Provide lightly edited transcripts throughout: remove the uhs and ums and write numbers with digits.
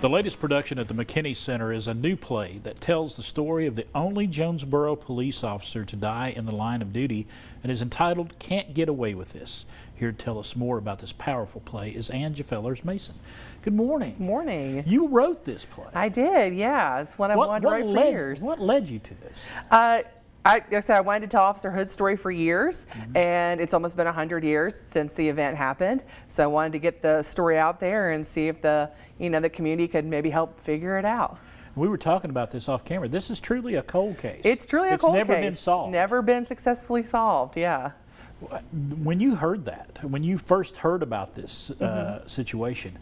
The latest production at the McKinney Center is a new play that tells the story of the only Jonesborough police officer to die in the line of duty and is entitled Can't Get Away with This. Here to tell us more about this powerful play is Angie Fellers-Mason. Good morning. Morning. You wrote this play. I did, yeah. It's one I've wanted to write for years. What led you to this? I said I wanted to tell Officer Hood's story for years, and it's almost been 100 years since the event happened. So I wanted to get the story out there and see if the community could maybe help figure it out. We were talking about this off camera. This is truly a cold case. It's truly a cold case. It's never been solved. Never been successfully solved, yeah. When you heard that, when you first heard about this situation,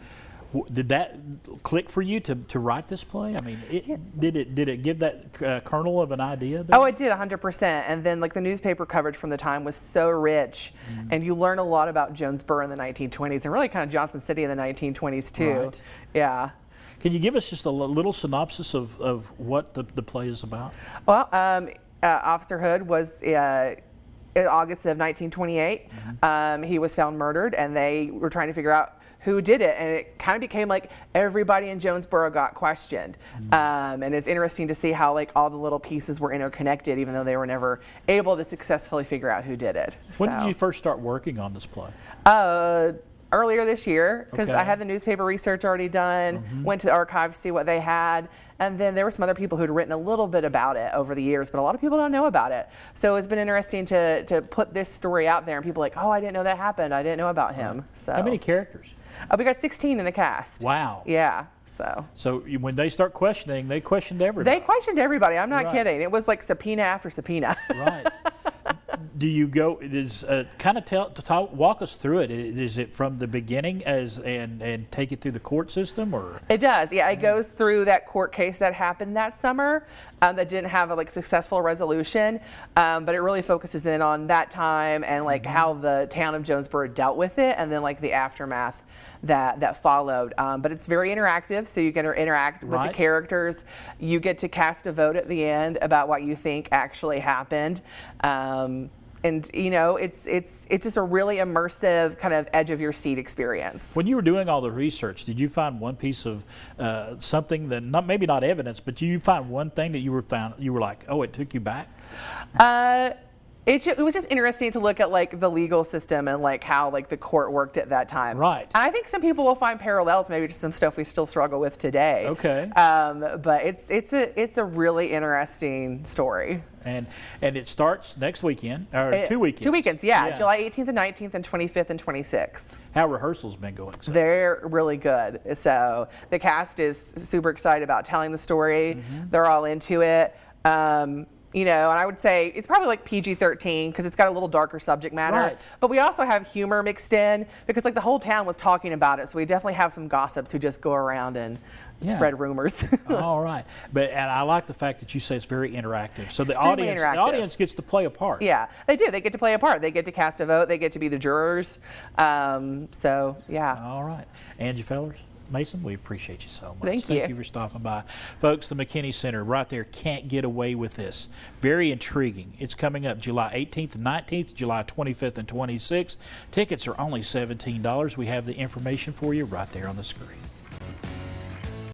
did that click for you to write this play? I mean, did it give that kernel of an idea there? Oh, it did, 100%. And then like the newspaper coverage from the time was so rich, and you learn a lot about Jonesborough in the 1920s and really kind of Johnson City in the 1920s too. Right. Yeah. Can you give us just a little synopsis of what the play is about? Well, Officer Hood was in August of 1928. He was found murdered, and they were trying to figure out who did it, and it kind of became like everybody in Jonesborough got questioned. And it's interesting to see how like all the little pieces were interconnected, even though they were never able to successfully figure out who did it. When did you first start working on this play? Earlier this year, because I had the newspaper research already done, went to the archives to see what they had, and then there were some other people who'd written a little bit about it over the years, but a lot of people don't know about it. So it's been interesting to put this story out there, and people are like, oh, I didn't know that happened. I didn't know about him. So how many characters? We got 16 in the cast. Wow. Yeah. So when they start questioning, they questioned everybody. They questioned everybody. I'm not kidding. It was like subpoena after subpoena. Right. Do you go? Walk us through it. Is it from the beginning and take it through the court system, or? It does. Yeah, it goes through that court case that happened that summer that didn't have a successful resolution, but it really focuses in on that time and how the town of Jonesborough dealt with it, and then the aftermath that followed. But it's very interactive, so you get to interact with the characters. You get to cast a vote at the end about what you think actually happened. And it's just a really immersive kind of edge of your seat experience. When you were doing all the research, did you find one piece of something that maybe not evidence, but you find one thing that you were like, oh, it took you back? It was just interesting to look at the legal system and how the court worked at that time. Right. And I think some people will find parallels maybe to some stuff we still struggle with today. Okay. But it's a really interesting story. And it starts next weekend, or 2 weekends. 2 weekends, yeah. July 18th and 19th and 25th and 26th. How rehearsals been going? So? They're really good. So the cast is super excited about telling the story. They're all into it. And I would say it's probably PG-13 because it's got a little darker subject matter. Right. But we also have humor mixed in because the whole town was talking about it. So we definitely have some gossips who just go around and spread rumors. All right. And I like the fact that you say it's very interactive. So the audience gets to play a part. Yeah, they do. They get to play a part. They get to cast a vote. They get to be the jurors. So, yeah. All right. Angie Fellers-Mason, we appreciate you so much. Thank you. Thank you for stopping by. Folks, the McKinney Center right there, Can't Get Away with This. Very intriguing. It's coming up July 18th and 19th, July 25th and 26th. Tickets are only $17. We have the information for you right there on the screen.